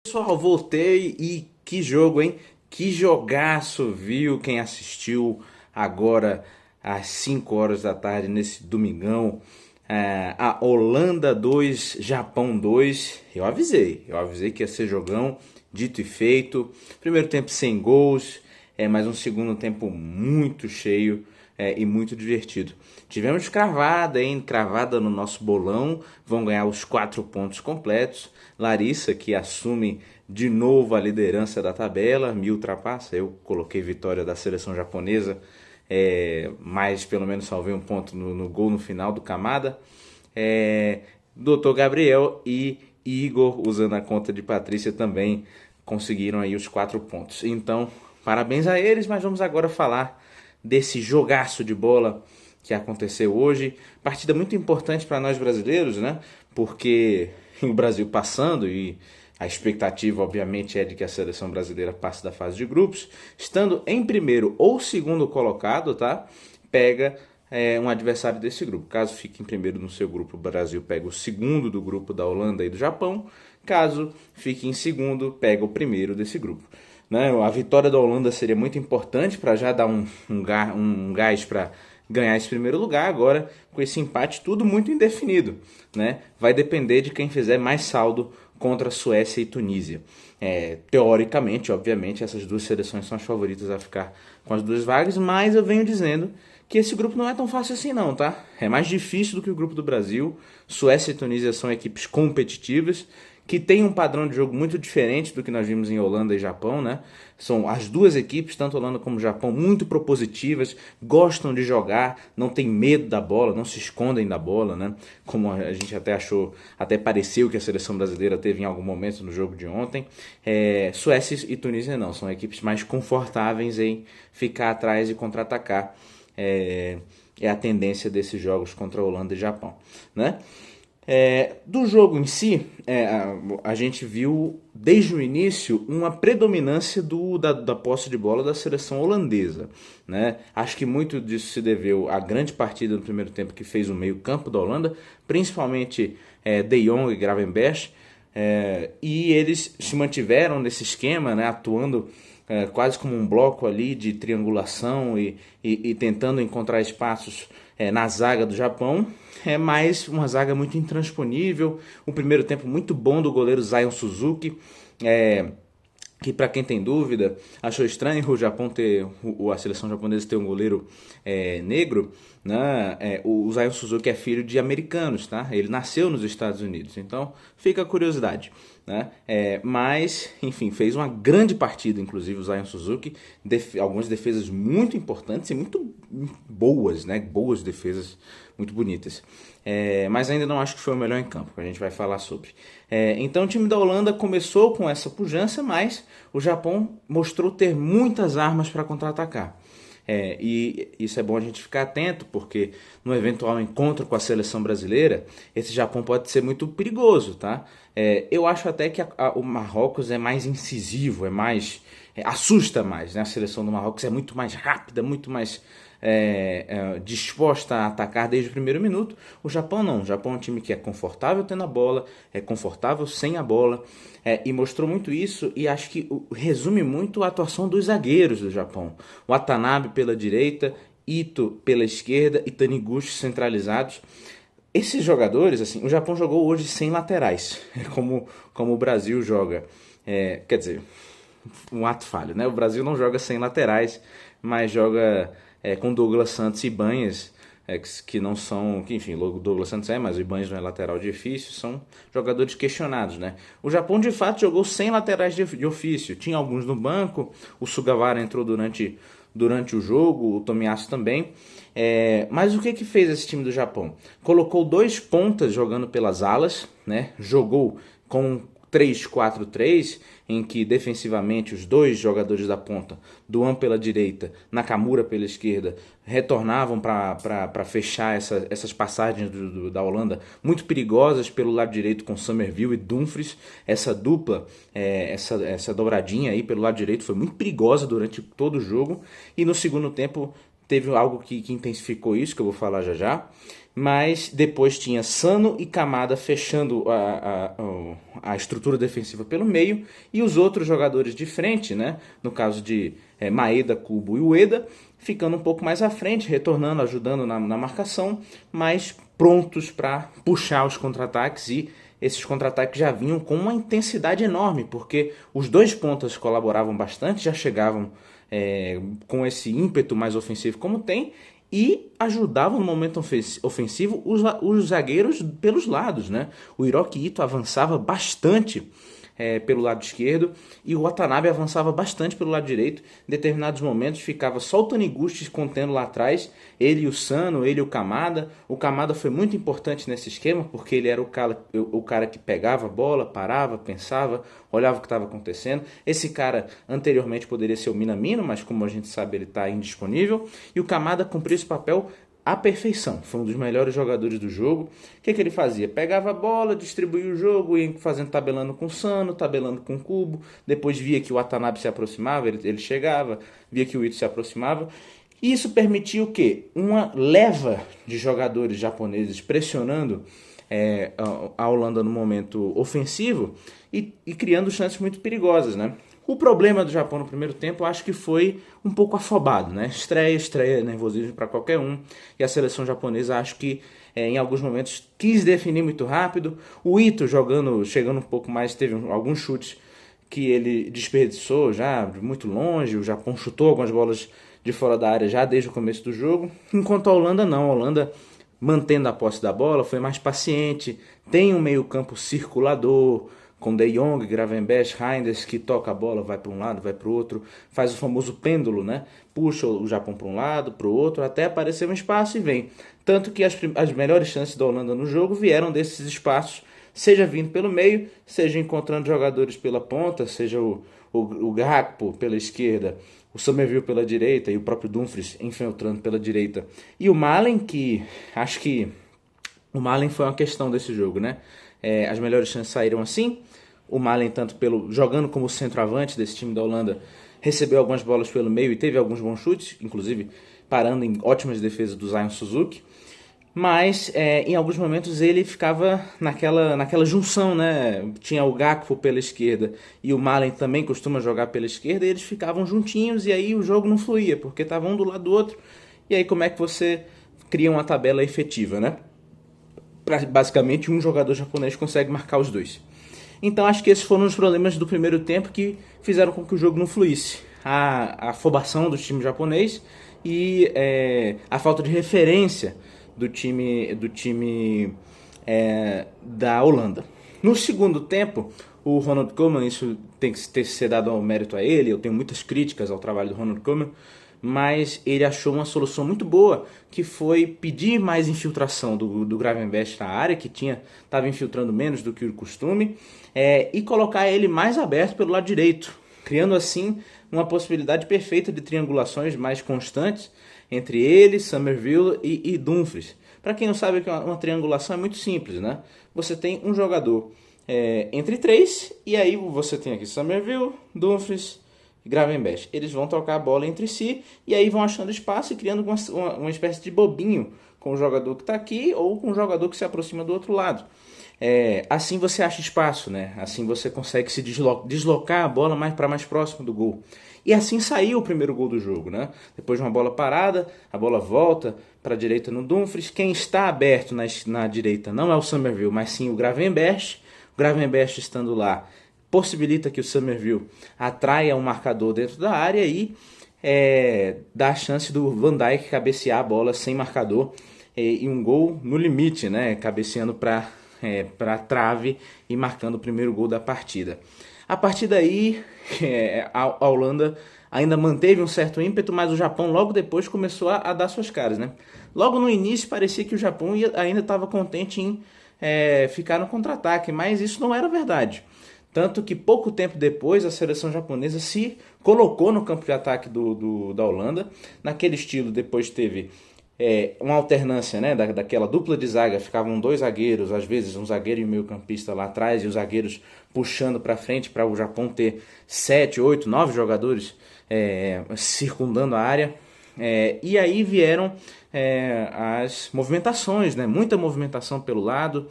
Pessoal, voltei e que jogo, hein? Que jogaço, viu? Quem assistiu agora às 5 horas da tarde nesse domingão, a Holanda 2, Japão 2. Eu avisei que ia ser jogão, dito e feito. Primeiro tempo sem gols, mas um segundo tempo muito cheio e muito divertido. Tivemos cravada, hein? Cravada no nosso bolão. Vão ganhar os 4 pontos completos. Larissa, que assume de novo a liderança da tabela, me ultrapassa. Eu coloquei vitória da seleção japonesa, mas pelo menos salvei um ponto no gol no final do Kamada. Doutor Gabriel e Igor, usando a conta de Patrícia, também conseguiram aí os 4 pontos. Então, parabéns a eles, mas vamos agora falar desse jogaço de bola que aconteceu hoje. Partida muito importante para nós brasileiros, né? Porque o Brasil passando e a expectativa, obviamente, é de que a seleção brasileira passe da fase de grupos, estando em primeiro ou segundo colocado, tá? Pega um adversário desse grupo. Caso fique em primeiro no seu grupo, o Brasil pega o segundo do grupo da Holanda e do Japão. Caso fique em segundo, pega o primeiro desse grupo. Né? A vitória da Holanda seria muito importante para já dar um gás para ganhar esse primeiro lugar. Agora, com esse empate, tudo muito indefinido. Né? Vai depender de quem fizer mais saldo contra Suécia e Tunísia. Teoricamente, obviamente, essas duas seleções são as favoritas a ficar com as duas vagas, mas eu venho dizendo que esse grupo não é tão fácil assim não, tá? É mais difícil do que o grupo do Brasil. Suécia e Tunísia são equipes competitivas, que têm um padrão de jogo muito diferente do que nós vimos em Holanda e Japão, né? São as duas equipes, tanto Holanda como Japão, muito propositivas, gostam de jogar, não tem medo da bola, não se escondem da bola, né? Como a gente até achou, até pareceu que a seleção brasileira teve em algum momento no jogo de ontem. Suécia e Tunísia não, são equipes mais confortáveis em ficar atrás e contra-atacar. É a tendência desses jogos contra a Holanda e Japão, né? Do jogo em si, a gente viu desde o início uma predominância da posse de bola da seleção holandesa. Né? Acho que muito disso se deveu à grande partida no primeiro tempo que fez o meio-campo da Holanda, principalmente De Jong e Gravenberch, e eles se mantiveram nesse esquema, né, atuando quase como um bloco ali de triangulação e tentando encontrar espaços na zaga do Japão. Mais uma zaga muito intransponível. O primeiro tempo muito bom do goleiro Zion Suzuki, que para quem tem dúvida, achou estranho o Japão ter, a seleção japonesa ter um goleiro negro, né? O Zion Suzuki é filho de americanos, tá? Ele nasceu nos Estados Unidos, então fica a curiosidade, né? Mas, enfim, fez uma grande partida, inclusive o Zion Suzuki, algumas defesas muito importantes e muito boas, né? Boas defesas, muito bonitas. Mas ainda não acho que foi o melhor em campo, que a gente vai falar sobre. Então o time da Holanda começou com essa pujança, mas o Japão mostrou ter muitas armas para contra-atacar. E isso é bom a gente ficar atento, porque no eventual encontro com a seleção brasileira, esse Japão pode ser muito perigoso, tá? Eu acho até que o Marrocos é mais incisivo, assusta mais, né? A seleção do Marrocos é muito mais rápida, muito mais disposta a atacar desde o primeiro minuto. O Japão não. O Japão é um time que é confortável tendo a bola, é confortável sem a bola, e mostrou muito isso, e acho que resume muito a atuação dos zagueiros do Japão. O Watanabe pela direita, Ito pela esquerda e Taniguchi centralizados. Esses jogadores, assim, o Japão jogou hoje sem laterais, como o Brasil joga. Quer dizer, um ato falho, né? O Brasil não joga sem laterais, mas joga com Douglas Santos e Ibanhas, que não são, que enfim, o Douglas Santos mas o Ibanhas não é lateral de ofício, são jogadores questionados, né? O Japão de fato jogou sem laterais de ofício, tinha alguns no banco, o Sugawara entrou durante o jogo, o Tomiyasu também. Mas o que fez esse time do Japão? Colocou dois pontas jogando pelas alas, né? Jogou com 3-4-3, em que defensivamente os dois jogadores da ponta, Duan pela direita, Nakamura pela esquerda, retornavam para fechar essas passagens da Holanda muito perigosas pelo lado direito com Summerville e Dumfries. Essa dupla, essa dobradinha aí pelo lado direito foi muito perigosa durante todo o jogo, e no segundo tempo teve algo que intensificou isso, que eu vou falar já já. mas depois tinha Sano e Kamada fechando a estrutura defensiva pelo meio, e os outros jogadores de frente, né, no caso de Maeda, Kubo e Ueda, ficando um pouco mais à frente, retornando, ajudando na marcação, mas prontos para puxar os contra-ataques, e esses contra-ataques já vinham com uma intensidade enorme, porque os dois pontas colaboravam bastante, já chegavam com esse ímpeto mais ofensivo como tem, e ajudavam no momento ofensivo os zagueiros pelos lados, né? O Hiroki Ito avançava bastante pelo lado esquerdo, e o Watanabe avançava bastante pelo lado direito. Em determinados momentos ficava só o Taniguchi contendo lá atrás, ele e o Sano, ele e o Kamada. O Kamada foi muito importante nesse esquema, porque ele era o cara que pegava a bola, parava, pensava, olhava o que estava acontecendo. Esse cara anteriormente poderia ser o Minamino, mas como a gente sabe ele está indisponível, e o Kamada cumpriu esse papel à perfeição. Foi um dos melhores jogadores do jogo. O que ele fazia? Pegava a bola, distribuía o jogo, ia fazendo tabelando com o Sano, tabelando com o Kubo, depois via que o Watanabe se aproximava, ele chegava, via que o Ito se aproximava. E isso permitia o quê? Uma leva de jogadores japoneses pressionando a Holanda no momento ofensivo e criando chances muito perigosas, né? O problema do Japão no primeiro tempo, eu acho que foi um pouco afobado, né? Estreia, nervosismo para qualquer um. E a seleção japonesa, acho que em alguns momentos quis definir muito rápido. O Ito chegando um pouco mais, teve alguns chutes que ele desperdiçou já muito longe. O Japão chutou algumas bolas de fora da área já desde o começo do jogo. Enquanto a Holanda não, a Holanda mantendo a posse da bola, foi mais paciente, tem um meio-campo circulador, com De Jong, Gravenberch, Reinders, que toca a bola, vai para um lado, vai para o outro, faz o famoso pêndulo, né? Puxa o Japão para um lado, para o outro, até aparecer um espaço e vem. Tanto que as melhores chances da Holanda no jogo vieram desses espaços, seja vindo pelo meio, seja encontrando jogadores pela ponta, seja o Gakpo pela esquerda, o Summerville pela direita e o próprio Dumfries infiltrando pela direita. E o Malen, que acho que o Malen foi uma questão desse jogo, né? As melhores chances saíram assim. O Malen, tanto jogando como centroavante desse time da Holanda, recebeu algumas bolas pelo meio e teve alguns bons chutes, inclusive parando em ótimas defesas do Zion Suzuki. Mas em alguns momentos ele ficava naquela junção, né? Tinha o Gakpo pela esquerda e o Malen também costuma jogar pela esquerda, e eles ficavam juntinhos, e aí o jogo não fluía, porque estavam um do lado do outro. E aí como é que você cria uma tabela efetiva, né? Basicamente um jogador japonês consegue marcar os dois. Então acho que esses foram os problemas do primeiro tempo que fizeram com que o jogo não fluísse. A afobação do time japonês e a falta de referência do time da Holanda. No segundo tempo, o Ronald Koeman, isso tem que ter se dado ao mérito a ele, eu tenho muitas críticas ao trabalho do Ronald Koeman, mas ele achou uma solução muito boa, que foi pedir mais infiltração do Gravenberch na área, que estava infiltrando menos do que o costume, e colocar ele mais aberto pelo lado direito, criando assim uma possibilidade perfeita de triangulações mais constantes entre ele, Summerville e Dumfries. Para quem não sabe, uma triangulação é muito simples, né? Você tem um jogador entre três, e aí você tem aqui Summerville, Dumfries e Gravenberch. Eles vão trocar a bola entre si, e aí vão achando espaço e criando uma espécie de bobinho com o jogador que está aqui ou com o jogador que se aproxima do outro lado. Assim você acha espaço, né? Assim você consegue se deslocar a bola para mais próximo do gol. E assim saiu o primeiro gol do jogo, né? Depois de uma bola parada, a bola volta para a direita no Dumfries. Quem está aberto na direita não é o Summerville, mas sim o Gravenberch. O Gravenberch estando lá possibilita que o Summerville atraia um marcador dentro da área e dá a chance do Van Dijk cabecear a bola sem marcador, e um gol no limite, né? Cabeceando para a trave e marcando o primeiro gol da partida. A partir daí, a Holanda ainda manteve um certo ímpeto, mas o Japão logo depois começou a dar suas caras, né? Logo no início parecia que o Japão ainda estava contente em ficar no contra-ataque, mas isso não era verdade. Tanto que pouco tempo depois a seleção japonesa se colocou no campo de ataque da Holanda. Naquele estilo, depois teve uma alternância, né, daquela dupla de zaga. Ficavam dois zagueiros, às vezes um zagueiro e um meio campista lá atrás, e os zagueiros puxando para frente para o Japão ter 7, 8, 9 jogadores circundando a área. E aí vieram as movimentações, né? Muita movimentação pelo lado.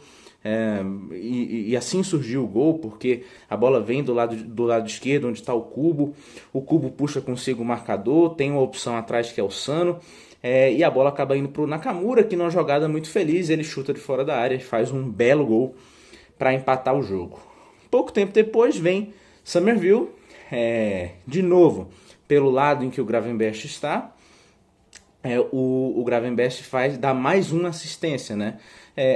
E assim surgiu o gol, porque a bola vem do lado esquerdo, onde está o Cubo puxa consigo o marcador, tem uma opção atrás que é o Sano, e a bola acaba indo para o Nakamura, que numa jogada muito feliz, ele chuta de fora da área, faz um belo gol para empatar o jogo. Pouco tempo depois vem Summerville, de novo, pelo lado em que o Gravenberch está, o Gravenberch dá mais uma assistência, né?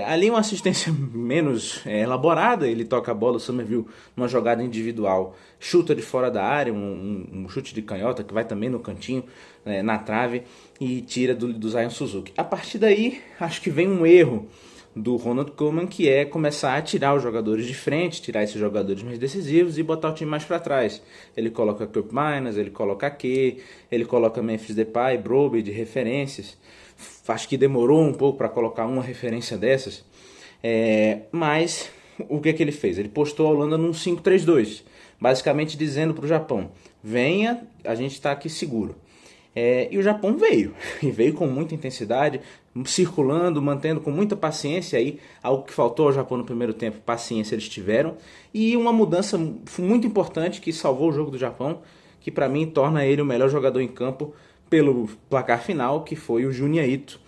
Ali uma assistência menos elaborada, ele toca a bola, o Summerville numa jogada individual, chuta de fora da área, um chute de canhota que vai também no cantinho, na trave, e tira do Zion Suzuki. A partir daí, acho que vem um erro do Ronald Koeman, que é começar a tirar os jogadores de frente, tirar esses jogadores mais decisivos e botar o time mais para trás. Ele coloca Koop Meiners, ele coloca Ake, ele coloca Memphis Depay, Brobbey de referências. Acho que demorou um pouco para colocar uma referência dessas, mas o que ele fez? Ele postou a Holanda num 5-3-2, basicamente dizendo para o Japão, venha, a gente está aqui seguro. E o Japão veio, e veio com muita intensidade, circulando, mantendo com muita paciência, aí, algo que faltou ao Japão no primeiro tempo, paciência eles tiveram, e uma mudança muito importante que salvou o jogo do Japão, que para mim torna ele o melhor jogador em campo pelo placar final, que foi o Junya Ito.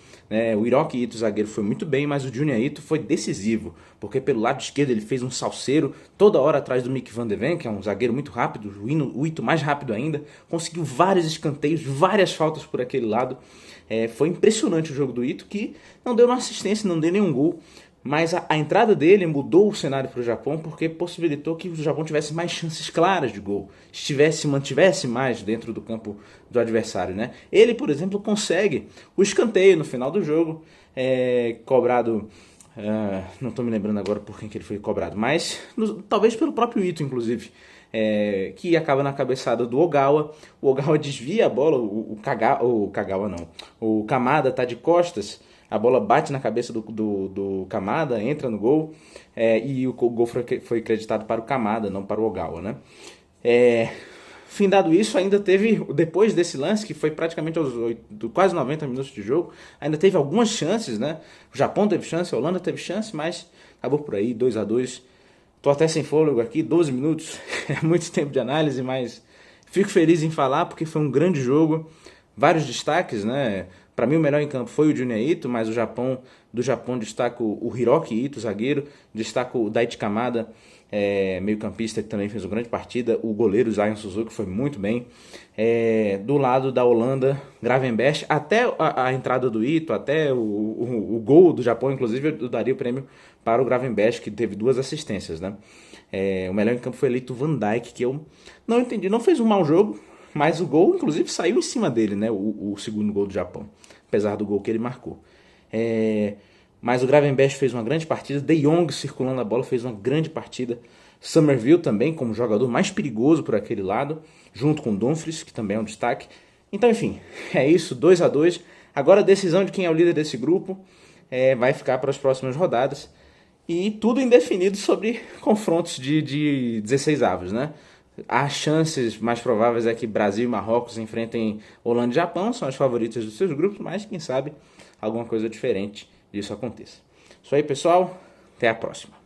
O Hiroki Ito, zagueiro, foi muito bem, mas o Junya Ito foi decisivo, porque pelo lado esquerdo ele fez um salseiro toda hora atrás do Mick van de Ven, que é um zagueiro muito rápido, o Ito mais rápido ainda, conseguiu vários escanteios, várias faltas por aquele lado. Foi impressionante o jogo do Ito, que não deu uma assistência, não deu nenhum gol, mas a entrada dele mudou o cenário para o Japão, porque possibilitou que o Japão tivesse mais chances claras de gol, mantivesse mais dentro do campo do adversário, né? Ele, por exemplo, consegue o escanteio no final do jogo, cobrado, não estou me lembrando agora por quem que ele foi cobrado, mas talvez pelo próprio Ito, inclusive, que acaba na cabeçada do Ogawa. O Ogawa desvia a bola, o Kamada está de costas, a bola bate na cabeça do Kamada, entra no gol, e o gol foi creditado para o Kamada, não para o Ogawa, né? Findado isso, ainda teve, depois desse lance, que foi praticamente aos quase 90 minutos de jogo, ainda teve algumas chances, né? O Japão teve chance, a Holanda teve chance, mas acabou por aí, 2-2. Tô até sem fôlego aqui, 12 minutos, é muito tempo de análise, mas fico feliz em falar porque foi um grande jogo, vários destaques, né? Para mim o melhor em campo foi o Junya Ito, mas do Japão destaco o Hiroki Ito, zagueiro, destaco o Daichi Kamada, meio campista, que também fez uma grande partida, o goleiro Zion Suzuki foi muito bem. Do lado da Holanda, Gravenberch, até a entrada do Ito, até o gol do Japão, inclusive eu daria o prêmio para o Gravenberch, que teve 2 assistências, né? O melhor em campo foi eleito Van Dijk, que eu não entendi, não fez um mau jogo, mas o gol, inclusive, saiu em cima dele, né? O segundo gol do Japão, apesar do gol que ele marcou. Mas o Gravenberch fez uma grande partida, De Jong circulando a bola fez uma grande partida, Summerville também como jogador mais perigoso por aquele lado, junto com Dumfries, que também é um destaque. Então, enfim, é isso, 2-2. Agora a decisão de quem é o líder desse grupo vai ficar para as próximas rodadas. E tudo indefinido sobre confrontos de 16 avos, né? As chances mais prováveis é que Brasil e Marrocos enfrentem Holanda e Japão, são as favoritas dos seus grupos, mas quem sabe alguma coisa diferente disso aconteça. Isso aí, pessoal, até a próxima.